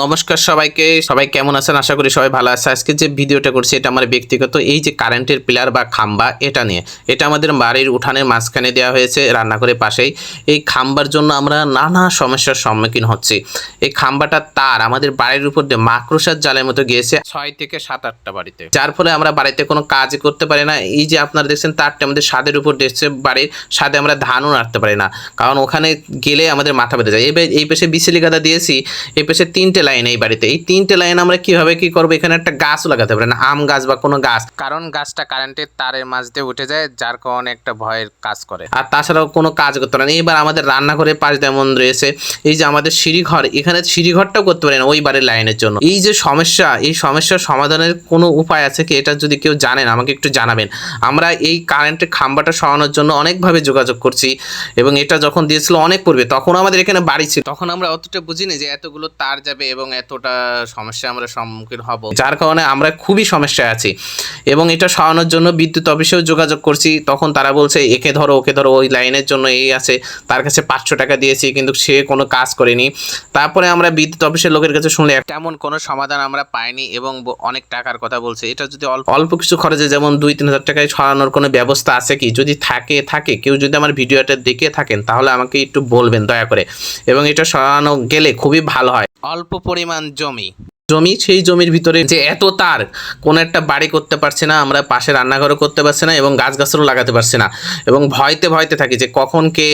নমস্কার সবাইকে। সবাই কেমন আছেন? আশা করি সবাই ভালো আছে। আজকে যে ভিডিওটা করছি এটা আমার ব্যক্তিগত, এই যে কারেন্টের পিলার বা খাম্বা এটা নিয়ে। এটা আমাদের বাড়ির উঠানের মাঝখানে দেওয়া হয়েছে, রান্নাঘরের পাশেই। এই খাম্বার জন্য আমরা নানা সমস্যার সম্মুখীন হচ্ছি। এই খাম্বাটার তার আমাদের বাড়ির উপর দিয়ে মাকড়সার জালের মতো গিয়েছে 6 থেকে 7-8টা বাড়িতে, যার ফলে আমরা বাড়িতে কোনো কাজই করতে পারি না। এই যে আপনারা দেখছেন তারটা আমাদের ছাদের উপর দেখছে, বাড়ির ছাদে আমরা ধানও নাড়তে পারি না, কারণ ওখানে গেলে আমাদের মাথা ব্যথা যায়। এই পাশে বিচেলি গাদা দিয়েছি, এই পাশে 3টে লাইন। এই বাড়িতে এই 3টে লাইন আমরা কিভাবে কি করবো? এখানে একটা গাছও লাগাতে পারি না, আম গাছ বা কোনো গাছ, কারণ গাছটা কারেন্টের তারের মাঝ দিয়ে উঠে যায়, যার কারণে একটা ভয়ের কাজ করে। আর তাছাড়াও কোনো কাজ করতে পারে না। এবার আমাদের রান্নাঘরের পাশ যেমন রয়েছে, এই যে আমাদের সিঁড়িঘর, এখানে সিঁড়িঘরটাও করতে পারি না ওই বাড়ির লাইনের জন্য। এই যে সমস্যা, এই সমস্যার সমাধানের কোনো উপায় আছে কি? এটা যদি কেউ জানেন আমাকে একটু জানাবেন। আমরা এই কারেন্টের খাম্বাটা সরানোর জন্য অনেকভাবে যোগাযোগ করছি, এবং এটা যখন দিয়েছিল অনেক পূর্বে, তখন আমাদের এখানে বাড়ি ছিল, তখন আমরা অতটা বুঝিনি যে এতগুলো তার যাবে এবং এতটা সমস্যা আমরা সম্মুখীন হব, যার কারণে আমরা খুবই সমস্যায় আছি। এবং এটা সরানোর জন্য বিদ্যুৎ অফিসেও যোগাযোগ করছি, তখন তারা বলছে একে ধরো ওকে ধরো, ওই লাইনের জন্য এই আছে, তার কাছে 500 টাকা দিয়েছি, কিন্তু সে কোনো কাজ করেনি। তারপরে আমরা বিদ্যুৎ অফিসের লোকের কাছে শুনলে তেমন কোনো সমাধান আমরা পাইনি, এবং অনেক টাকার কথা বলছে। এটা যদি অল্প কিছু খরচে, যেমন 2-3 হাজার টাকায় সরানোর কোনো ব্যবস্থা আছে কি? যদি থাকে কেউ যদি আমার ভিডিওটা দেখে থাকেন তাহলে আমাকে একটু বলবেন দয়া করে। এবং এটা সরানো গেলে খুবই ভালো হয়। অল্প পরিমাণ জমি, সেই জমির ভিতরে যে এত তার, কোনো একটা বাড়ি করতে পারছে না আমরা, পাশে রান্নাঘরও করতে পারছি না, এবং গাছগাছালও লাগাতে পারছি না, এবং ভয়তে থাকি যে কখন কে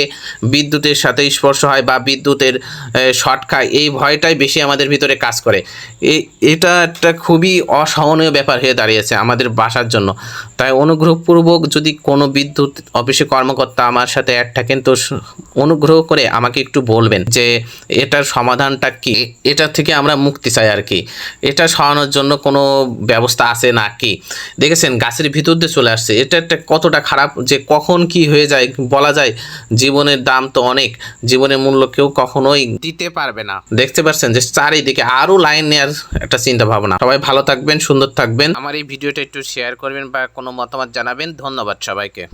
বিদ্যুতের সাথে স্পর্শ হয় বা বিদ্যুতের শর্ট খায়, এই ভয়টাই বেশি আমাদের ভিতরে কাজ করে। এটা একটা খুবই অসহনীয় ব্যাপার হয়ে দাঁড়িয়েছে আমাদের বাসার জন্য। তাই অনুগ্রহপূর্বক যদি কোনো বিদ্যুৎ অফিসে কর্মকর্তা আমার সাথে অ্যাড থাকেন, তো অনুগ্রহ করে আমাকে একটু বলবেন যে এটার সমাধানটা কি, এটা থেকে আমরা মুক্তি চাই আর কি। এটা সরানোর জন্য কোনো ব্যবস্থা আছে না কি? দেখেছেন গাছের ভিতর দিয়ে চলে আসছে। এটা একটা কতটা খারাপ, যে কখন কি হয়ে যায় বলা যায়। জীবনের দাম তো অনেক, জীবনের মূল্য কেউ কখনোই দিতে পারবে না। দেখতে পাচ্ছেন যে চারিদিকে আরো লাইন নেওয়ার একটা চিন্তা ভাবনা। সবাই ভালো থাকবেন, সুন্দর থাকবেন। আমার এই ভিডিওটা একটু শেয়ার করবেন বা কোনো মতামত জানাবেন। ধন্যবাদ সবাইকে।